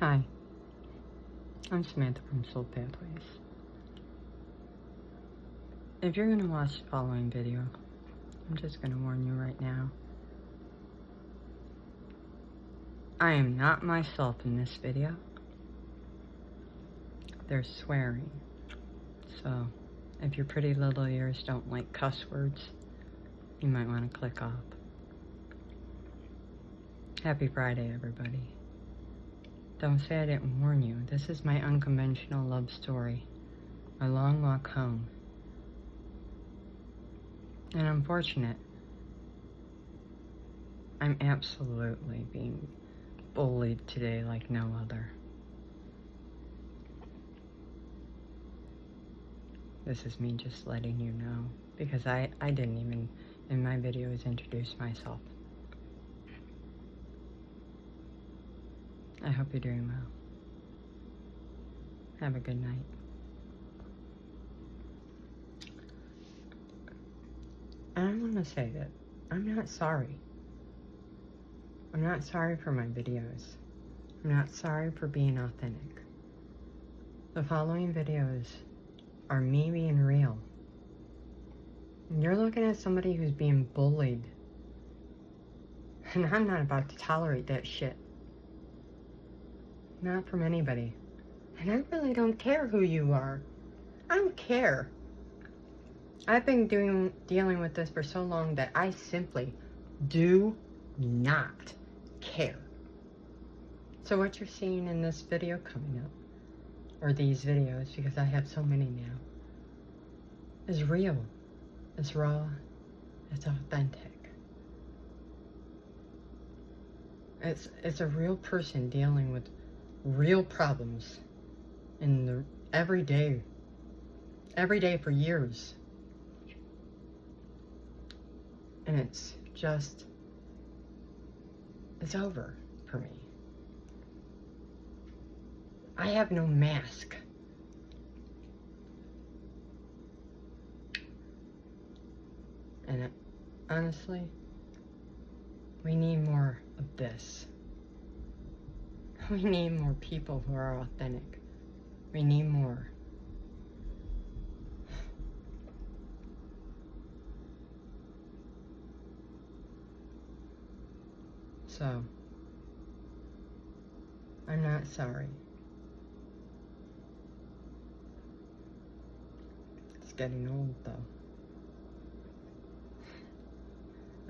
Hi, I'm Samantha from Soul Pathways. If you're going to watch the following video, I'm just going to warn you right now. I am not myself in this video. There's swearing. So, if your pretty little ears don't like cuss words, you might want to click off. Happy Friday, everybody. Don't say I didn't warn you. This is my unconventional love story. My long walk home. And I'm fortunate. I'm absolutely being bullied today like no other. This is me just letting you know. Because I didn't even, in my videos, introduce myself. I hope you're doing well. Have a good night. And I want to say that I'm not sorry. I'm not sorry for my videos. I'm not sorry for being authentic. The following videos are me being real. You're looking at somebody who's being bullied. And I'm not about to tolerate that shit. Not from anybody. And I really don't care who you are. I don't care. I've been dealing with this for so long that I simply do not care. So what you're seeing in this video coming up, or these videos, because I have so many now, is real. It's raw. It's authentic. It's a real person dealing with real problems in the every day for years. And it's over for me. I have no mask. And honestly, we need more of this. We need more people who are authentic. We need more. So, I'm not sorry. It's getting old though.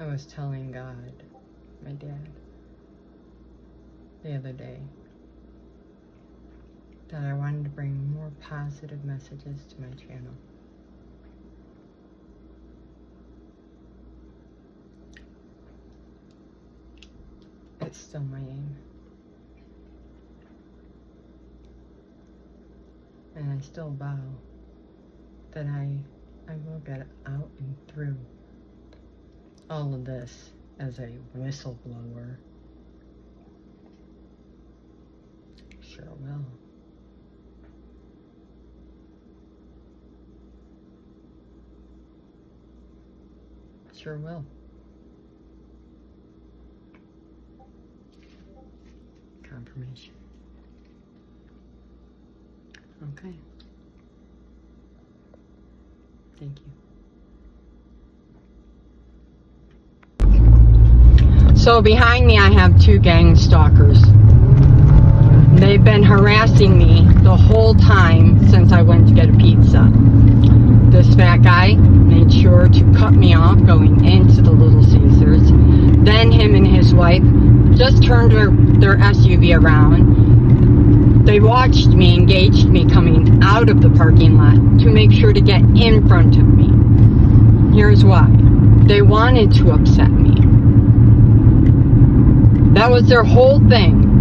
I was telling God, my dad, the other day, that I wanted to bring more positive messages to my channel. It's still my aim. And I still vow that I will get out and through all of this as a whistleblower. Sure will. Sure will. Confirmation. Okay. Thank you. So behind me I have two gang stalkers. They've been harassing me the whole time since I went to get a pizza. This fat guy made sure to cut me off going into the Little Caesars. Then him and his wife just turned their SUV around. They watched me, engaged me coming out of the parking lot to make sure to get in front of me. Here's why. They wanted to upset me. That was their whole thing,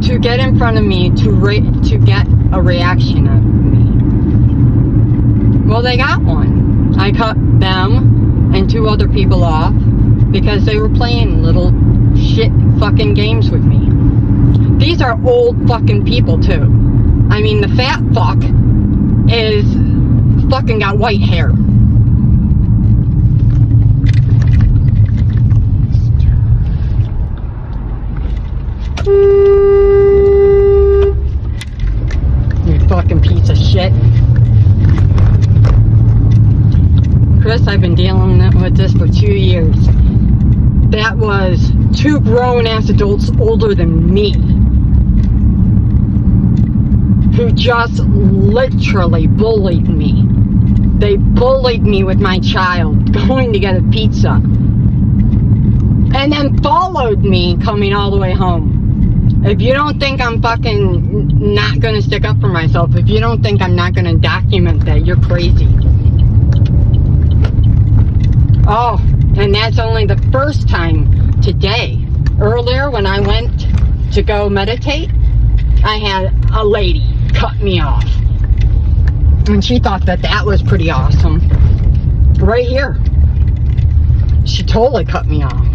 to get in front of me, to get a reaction out of me. Well, they got one. I cut them and two other people off because they were playing little shit fucking games with me. These are old fucking people too. I mean, the fat fuck is fucking got white hair. shit. Chris, I've been dealing with this for 2 years. That was 2 grown-ass adults older than me who just literally bullied me. They bullied me with my child going to get a pizza. And then followed me coming all the way home. If you don't think I'm fucking not gonna stick up for myself, if you don't think I'm not gonna document that, you're crazy. Oh, and that's only the first time today. Earlier when I went to go meditate, I had a lady cut me off. And she thought that that was pretty awesome. Right here. She totally cut me off.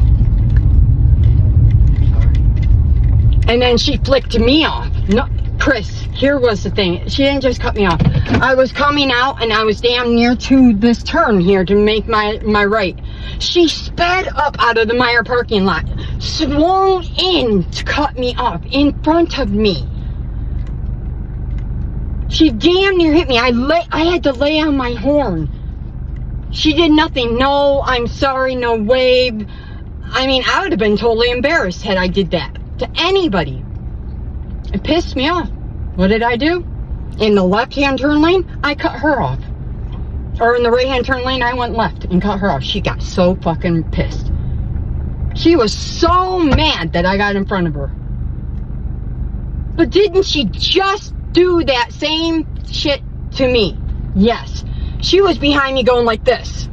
And then she flicked me off. No, Chris, here was the thing. She didn't just cut me off. I was coming out and I was damn near to this turn here to make my right. She sped up out of the Meijer parking lot, swung in to cut me off in front of me. She damn near hit me. I had to lay on my horn. She did nothing. No, I'm sorry, no wave. I mean, I would have been totally embarrassed had I did that to anybody. It pissed me off. What did I do? In the left-hand turn lane, I cut her off. Or in the right-hand turn lane, I went left and cut her off. She got so fucking pissed. She was so mad that I got in front of her. But didn't she just do that same shit to me? Yes. She was behind me going like this.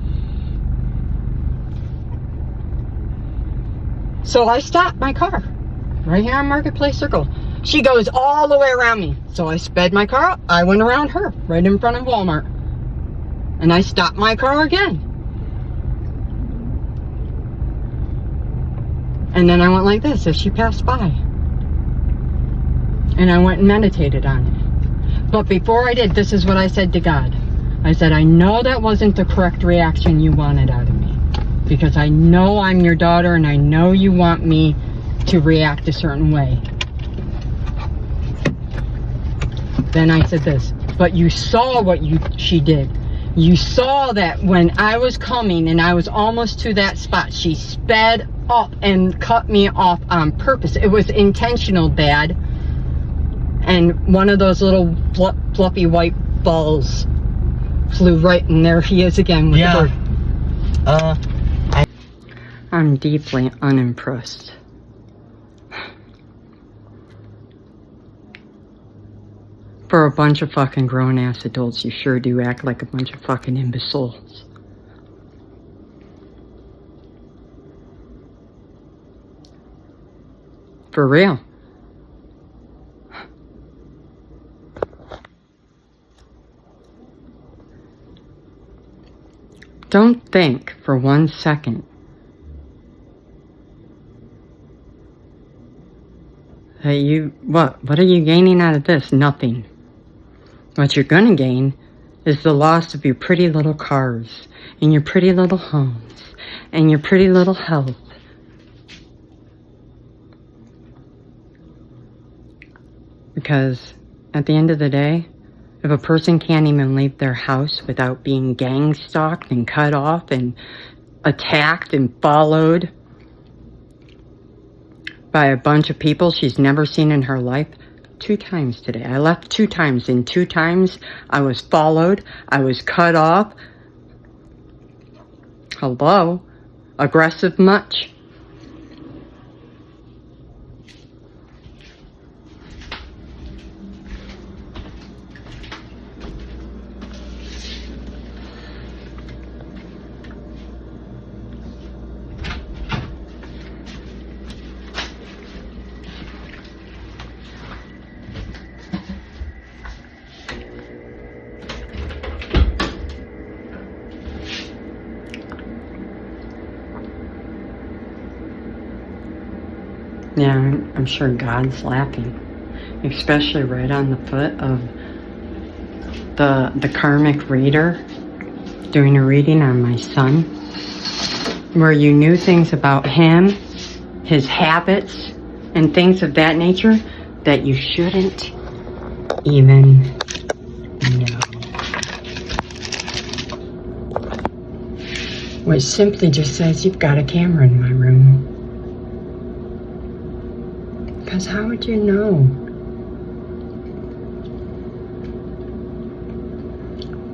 So I stopped my car right here on Marketplace Circle. She goes all the way around me. So I sped my car up. I went around her right in front of Walmart. And I stopped my car again. And then I went like this as she passed by. And I went and meditated on it. But before I did, this is what I said to God. I said, I know that wasn't the correct reaction you wanted out of me. Because I know I'm your daughter and I know you want me to react a certain way. Then I said this, but you saw what she did. You saw that when I was coming and I was almost to that spot, she sped up and cut me off on purpose. It was intentional, Dad. And one of those little fluffy white balls flew right, and there he is again with the bird. I'm deeply unimpressed. For a bunch of fucking grown-ass adults, you sure do act like a bunch of fucking imbeciles. For real. Don't think for 1 second that what are you gaining out of this? Nothing. What you're gonna gain is the loss of your pretty little cars and your pretty little homes and your pretty little health. Because at the end of the day, if a person can't even leave their house without being gang stalked and cut off and attacked and followed by a bunch of people she's never seen in her life, 2 times today. I left 2 times. In 2 times, I was followed. I was cut off. Hello? Aggressive much? Yeah, I'm sure God's laughing, especially right on the foot of the karmic reader doing a reading on my son, where you knew things about him, his habits, and things of that nature that you shouldn't even know. which simply just says you've got a camera in my room. Because how would you know?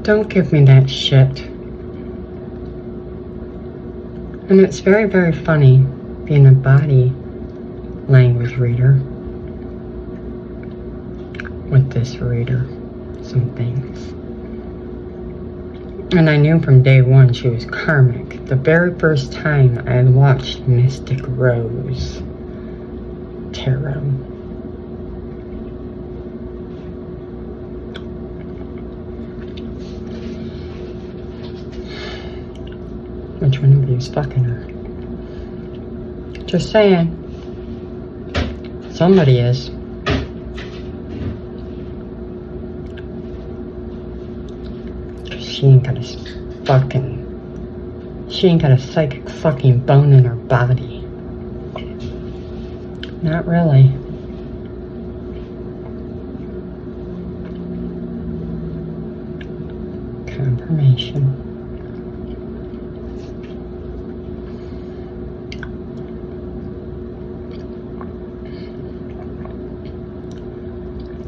Don't give me that shit. And it's very, very funny being a body language reader with this reader, some things. And I knew from day one she was karmic. The very first time I watched Mystic Rose Tarot. Which one of you is fucking her? Just saying. Somebody is. She ain't got a psychic fucking bone in her body. Not really. Confirmation.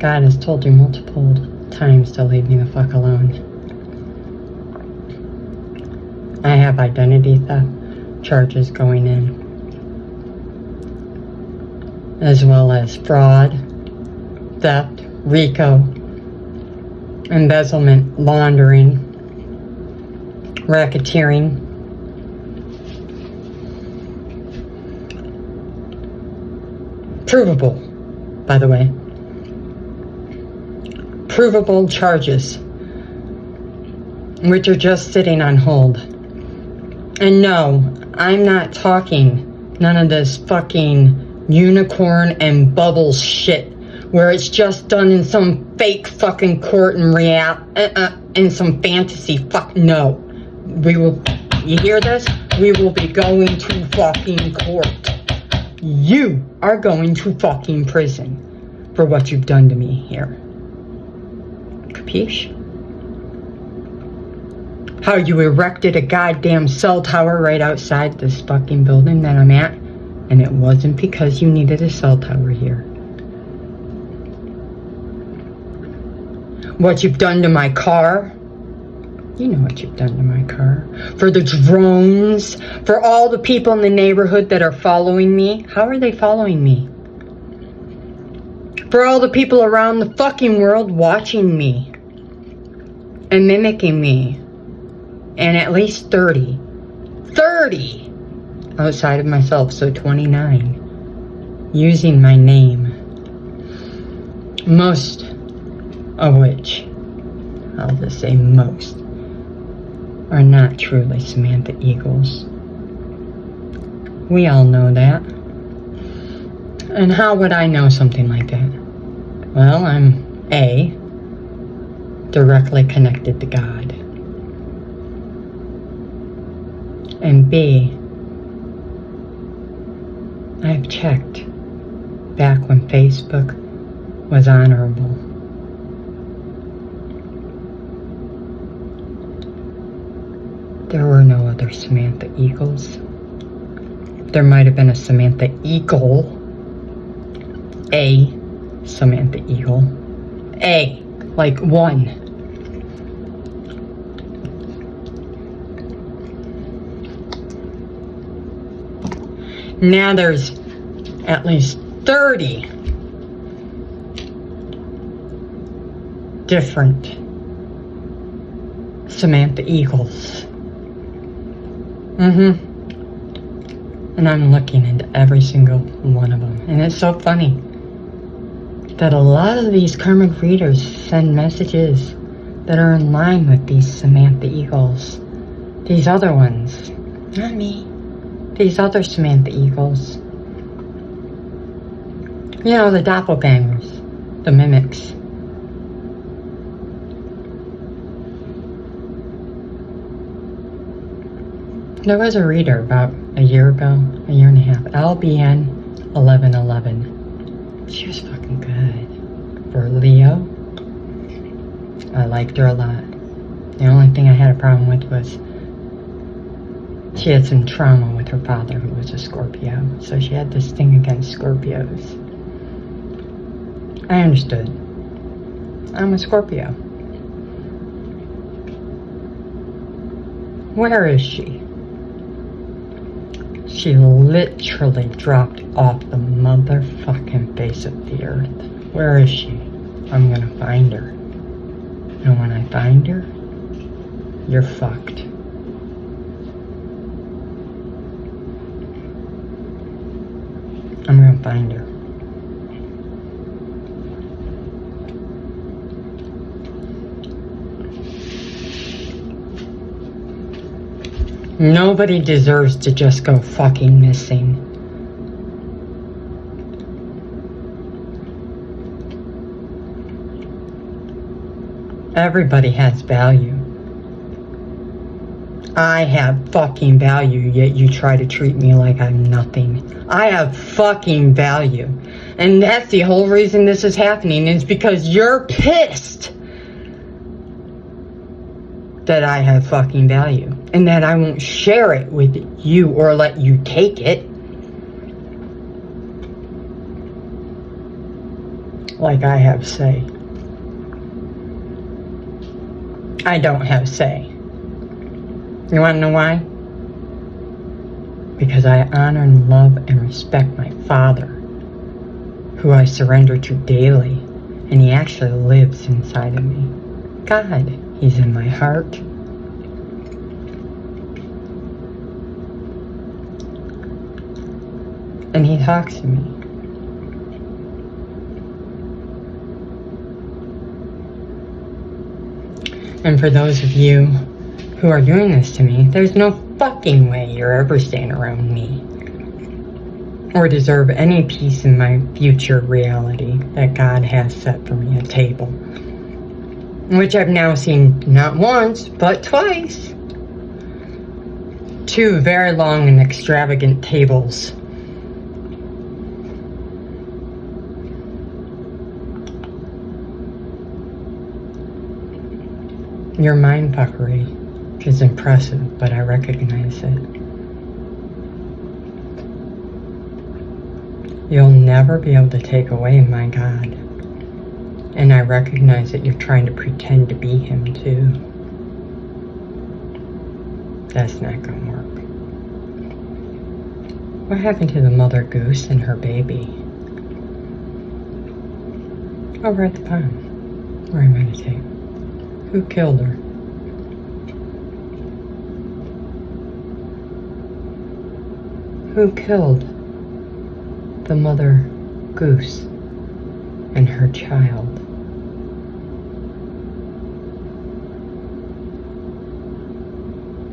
God has told you multiple times to leave me the fuck alone. I have identity theft charges going in, as well as fraud, theft, RICO, embezzlement, laundering, racketeering, provable, by the way. Provable charges, which are just sitting on hold. And no, I'm not talking none of this fucking unicorn and bubbles shit where it's just done in some fake fucking court and in some fantasy no. We will, you hear this? We will be going to fucking court. You are going to fucking prison for what you've done to me here. Capiche? How you erected a goddamn cell tower right outside this fucking building that I'm at, and it wasn't because you needed a cell tower here. What you've done to my car, you know what you've done to my car. For the drones, for all the people in the neighborhood that are following me. How are they following me? For all the people around the fucking world watching me and mimicking me. And at least 30 outside of myself, so 29, using my name, most of which, I'll just say most, are not truly Samantha Eagles. We all know that. And how would I know something like that? Well, I'm A, directly connected to God. And B, I've checked back when Facebook was honorable. There were no other Samantha Eagles. There might have been a Samantha Eagle. A Samantha Eagle. A, like one. Now there's at least 30 different Samantha Eagles. And I'm looking into every single one of them. And it's so funny that a lot of these karmic readers send messages that are in line with these Samantha Eagles. These other ones. Not me. These other Samantha Eagles. You know, the doppelgangers. The mimics. There was a reader about a year ago, a year and a half, LBN 1111. She was fucking good. For Leo, I liked her a lot. The only thing I had a problem with was She had some trauma with her father, who was a Scorpio. So she had this thing against Scorpios. I understood. I'm a Scorpio. Where is she? She literally dropped off the motherfucking face of the earth. Where is she? I'm gonna find her. And when I find her, you're fucked. I'm gonna find her. Nobody deserves to just go fucking missing. Everybody has value. I have fucking value, yet you try to treat me like I'm nothing. I have fucking value. And that's the whole reason this is happening, is because you're pissed that I have fucking value. And that I won't share it with you or let you take it. Like I have say. I don't have say. You want to know why? Because I honor and love and respect my father, who I surrender to daily, and he actually lives inside of me. God, he's in my heart. And he talks to me. And for those of you who are doing this to me, there's no fucking way you're ever staying around me or deserve any peace in my future reality that God has set for me, a table, which I've now seen not once but twice. 2 very long and extravagant tables. Your mind fuckery is impressive, but I recognize it. You'll never be able to take away my God. And I recognize that you're trying to pretend to be him too. That's not gonna work. What happened to the mother goose and her baby? Over at the pond, where I meditate. Who killed her? Who killed the mother goose and her child?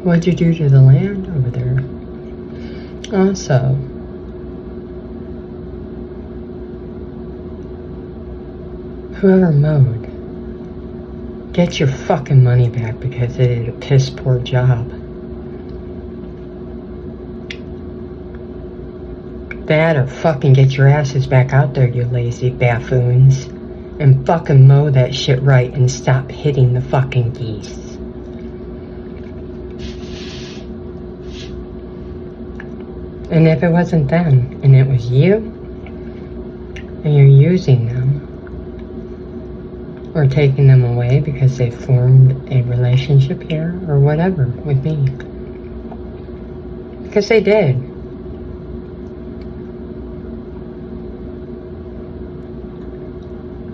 What'd you do to the land over there? Also, whoever mowed, get your fucking money back because they did a piss poor job. That or fucking get your asses back out there, you lazy buffoons, and fucking mow that shit right and stop hitting the fucking geese. And if it wasn't them, and it was you, and you're using them, or taking them away because they formed a relationship here, or whatever, with me. Because they did.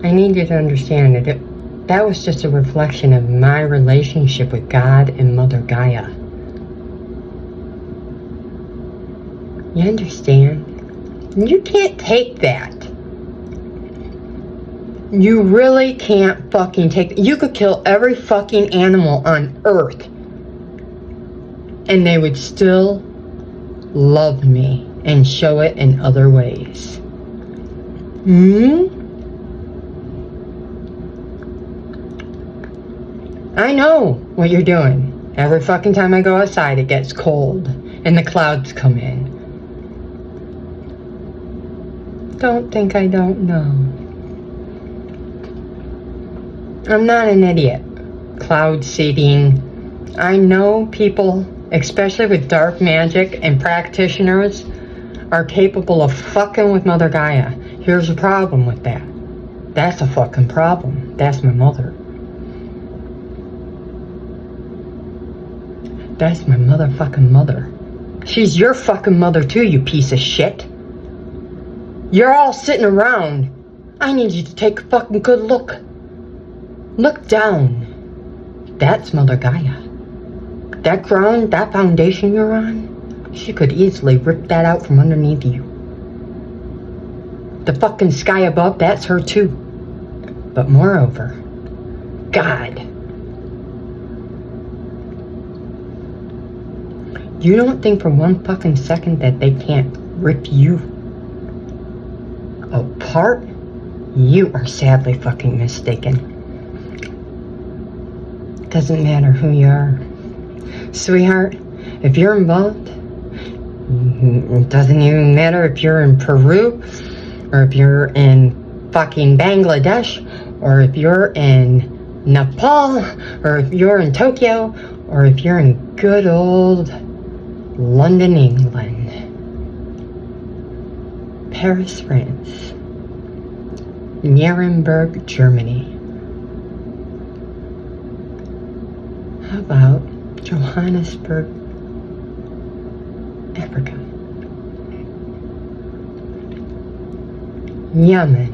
I need you to understand that that was just a reflection of my relationship with God and Mother Gaia. You understand? You can't take that. You really can't fucking take it. You could kill every fucking animal on earth and they would still love me and show it in other ways. I know what you're doing. Every fucking time I go outside, it gets cold and the clouds come in. Don't think I don't know. I'm not an idiot. Cloud seeding. I know people especially with dark magic and practitioners, are capable of fucking with Mother Gaia. Here's the problem with that. That's a fucking problem. That's my mother. That's my motherfucking mother. She's your fucking mother too, you piece of shit. You're all sitting around. I need you to take a fucking good look. Look down. That's Mother Gaia. That ground, that foundation you're on, she could easily rip that out from underneath you. The fucking sky above, that's her too. But moreover, God. You don't think for one fucking second that they can't rip you apart? You are sadly fucking mistaken. Doesn't matter who you are. Sweetheart, if you're involved, it doesn't even matter if you're in Peru, or if you're in fucking Bangladesh, or if you're in Nepal, or if you're in Tokyo, or if you're in good old London, England, Paris, France, Nuremberg, Germany. How about Johannesburg, Africa? Yemen.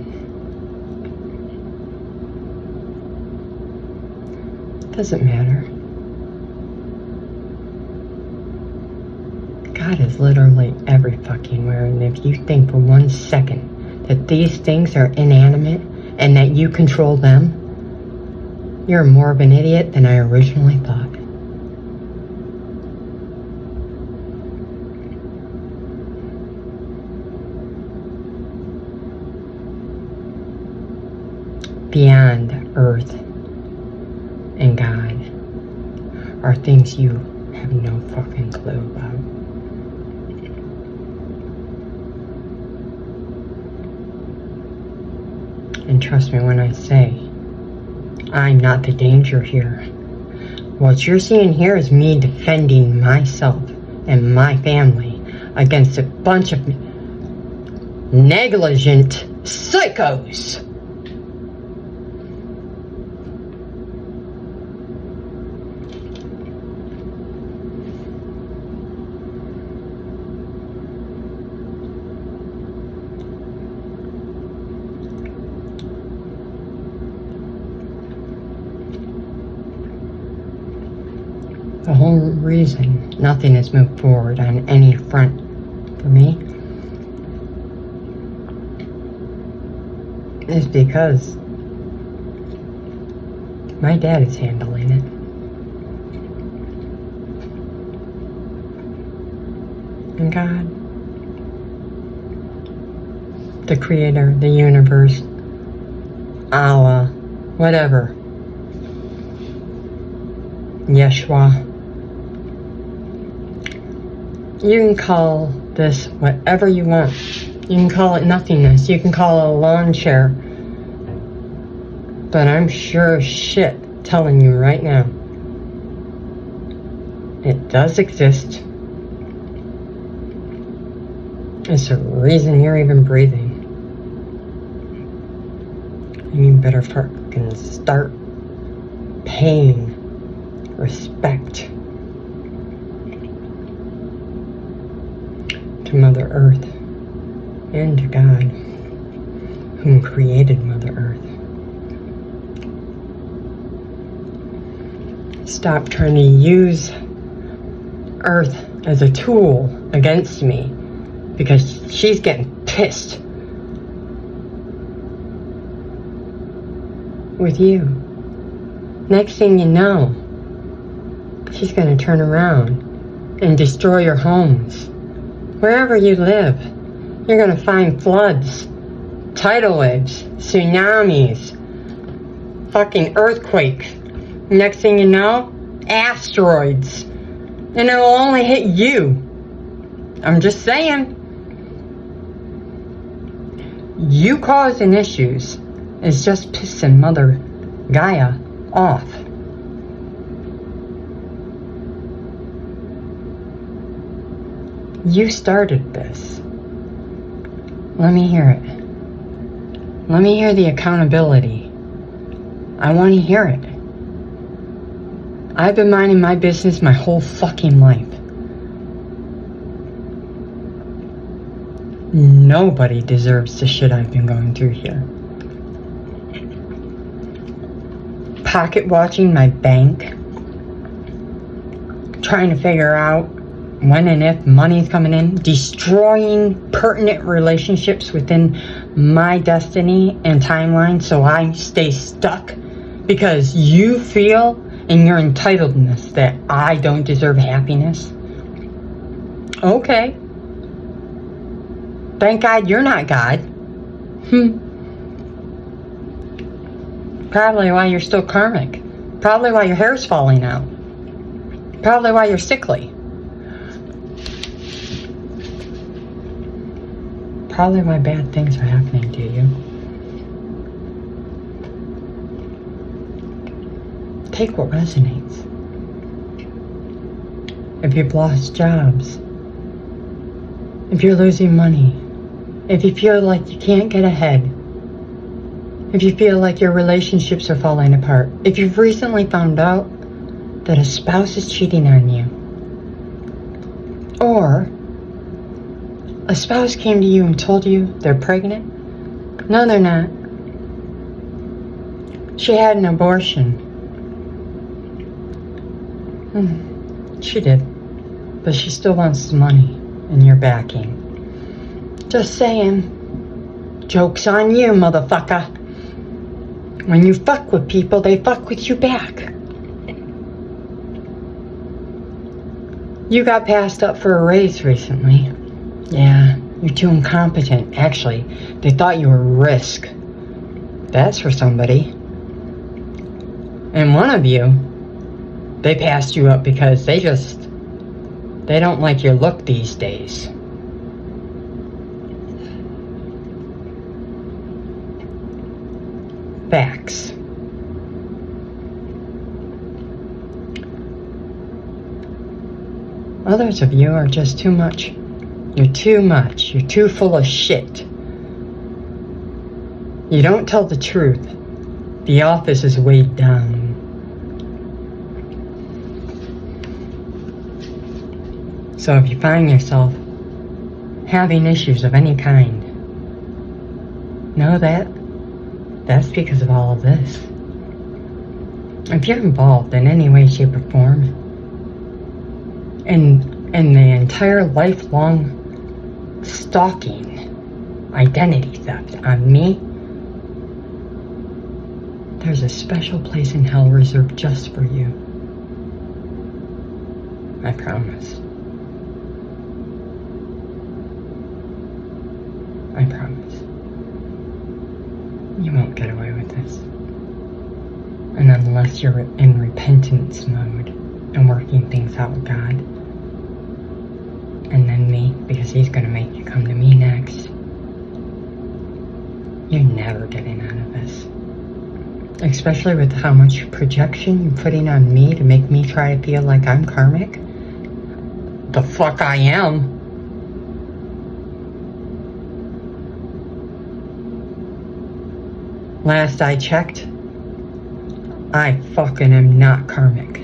Doesn't matter. God is literally every fucking where, and if you think for 1 second that these things are inanimate and that you control them, you're more of an idiot than I originally thought. Beyond Earth and God are things you have no fucking clue about. And trust me when I say, I'm not the danger here. What you're seeing here is me defending myself and my family against a bunch of negligent psychos. The whole reason nothing has moved forward on any front for me is because my dad is handling it. And God, the creator, the universe, Allah, whatever, Yeshua, you can call this whatever you want. You can call it nothingness. You can call it a lawn chair. But I'm sure as shit telling you right now, it does exist. It's the reason you're even breathing. And you better fucking start paying respect to Mother Earth and to God, whom created Mother Earth. Stop trying to use Earth as a tool against me, because she's getting pissed with you. Next thing you know, she's going to turn around and destroy your homes. Wherever you live, you're going to find floods, tidal waves, tsunamis, fucking earthquakes. Next thing you know, asteroids. And it will only hit you. I'm just saying. You causing issues is just pissing Mother Gaia off. You started this. Let me hear it. Let me hear the accountability. I want to hear it. I've been minding my business my whole fucking life. Nobody deserves the shit I've been going through here. Pocket watching my bank. Trying to figure out when and if money's coming in. Destroying pertinent relationships within my destiny and timeline so I stay stuck. Because you feel in your entitledness that I don't deserve happiness. Okay. Thank God you're not God. Probably why you're still karmic. Probably why your hair's falling out. Probably why you're sickly. Probably why bad things are happening to you. Take what resonates. If you've lost jobs, if you're losing money, if you feel like you can't get ahead, if you feel like your relationships are falling apart, if you've recently found out that a spouse is cheating on you, or a spouse came to you and told you they're pregnant. No, they're not. She had an abortion. She did. But she still wants the money and your backing. Just saying. Joke's on you, motherfucker. When you fuck with people, they fuck with you back. You got passed up for a raise recently. Yeah, you're too incompetent. Actually, they thought you were a risk. That's for somebody. And one of you, they passed you up because they don't like your look these days. Facts. Others of you are just too much. You're too much. You're too full of shit. You don't tell the truth. The office is weighed down. So if you find yourself having issues of any kind, know that that's because of all of this. If you're involved in any way, shape, or form, in the entire lifelong stalking, identity theft on me, there's a special place in hell reserved just for you. I promise. I promise. You won't get away with this. And unless you're in repentance mode and working things out with God, and then me, because he's going to make you come to me next, you're never getting out of this. Especially with how much projection you're putting on me to make me try to feel like I'm karmic. The fuck I am. Last I checked, I fucking am not karmic.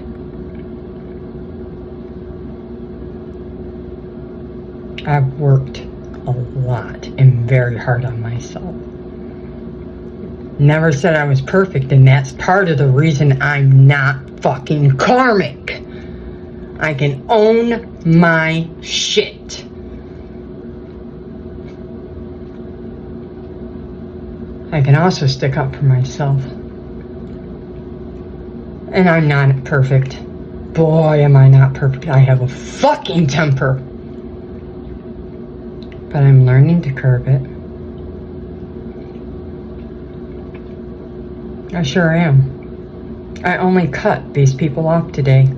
I've worked a lot and very hard on myself. Never said I was perfect, and that's part of the reason I'm not fucking karmic. I can own my shit. I can also stick up for myself. And I'm not perfect. Boy, am I not perfect. I have a fucking temper. But I'm learning to curb it. I sure am. I only cut these people off today.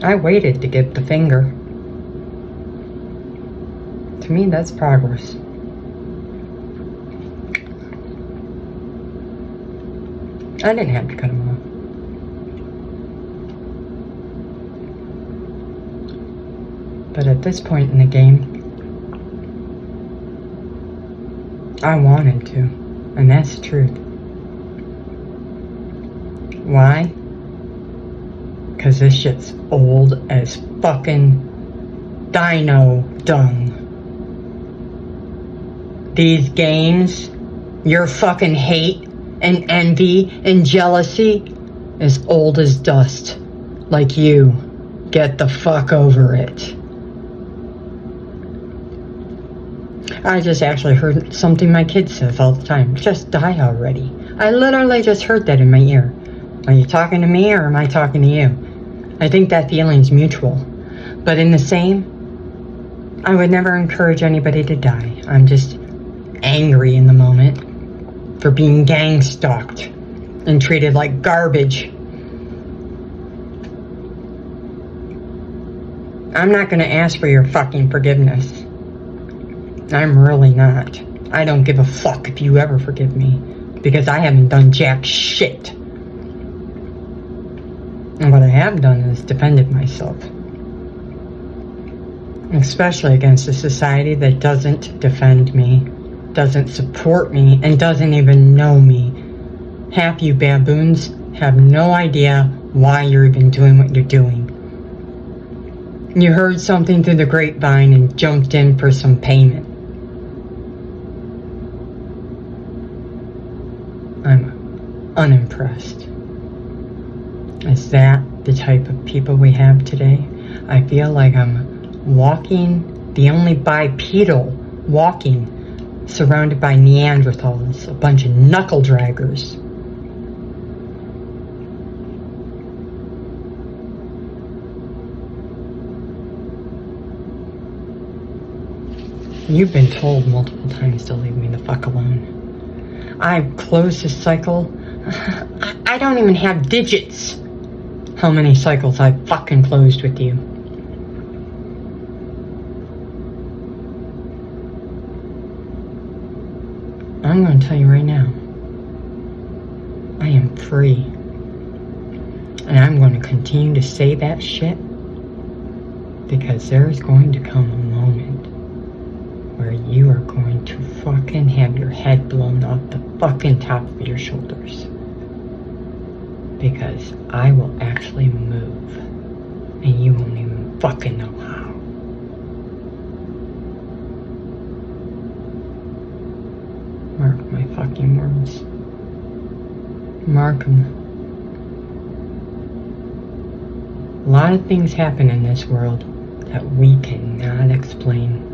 I waited to give the finger. To me, that's progress. I didn't have to cut them off. But at this point in the game, I wanted to. And that's the truth. Why? Because this shit's old as fucking dino dung. These games, your fucking hate and envy and jealousy is old as dust. Like you. Get the fuck over it. I just actually heard something my kid says all the time. Just die already. I literally just heard that in my ear. Are you talking to me or am I talking to you? I think that feeling's mutual. But in the same, I would never encourage anybody to die. I'm just angry in the moment for being gang stalked and treated like garbage. I'm not going to ask for your fucking forgiveness. I'm really not. I don't give a fuck if you ever forgive me, because I haven't done jack shit. And what I have done is defended myself. Especially against a society that doesn't defend me, doesn't support me, and doesn't even know me. Half you baboons have no idea why you're even doing what you're doing. You heard something through the grapevine and jumped in for some payment. I'm unimpressed. Is that the type of people we have today? I feel like I'm walking, the only bipedal walking, surrounded by Neanderthals, a bunch of knuckle draggers. You've been told multiple times to leave me the fuck alone. I've closed this cycle. I don't even have digits. How many cycles I've fucking closed with you. I'm going to tell you right now. I am free. And I'm going to continue to say that shit. Because there's going to come a moment where you are going to fucking have your head blown off the fucking top of your shoulders. Because I will actually move. And you won't even fucking know how. Mark my fucking words. Mark them. A lot of things happen in this world that we cannot explain.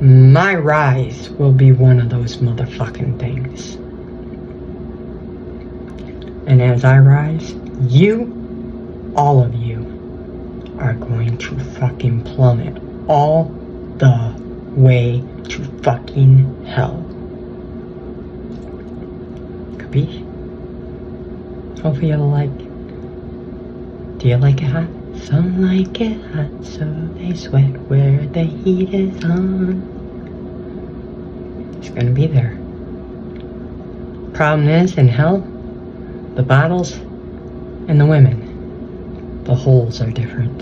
My rise will be one of those motherfucking things. And as I rise, you, all of you, are going to fucking plummet all the way to fucking hell. Capiche? Hopefully you'll like. Do you like it hot? Some like it hot, so they sweat where the heat is on. It's gonna be there. Problem is, in hell, the bottles and the women, the holes are different.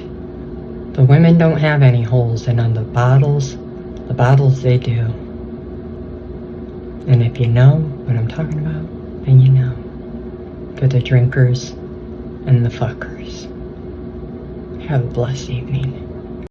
The women don't have any holes, and on the bottles they do. And if you know what I'm talking about, then you know. For the drinkers and the fuckers. Have a blessed evening.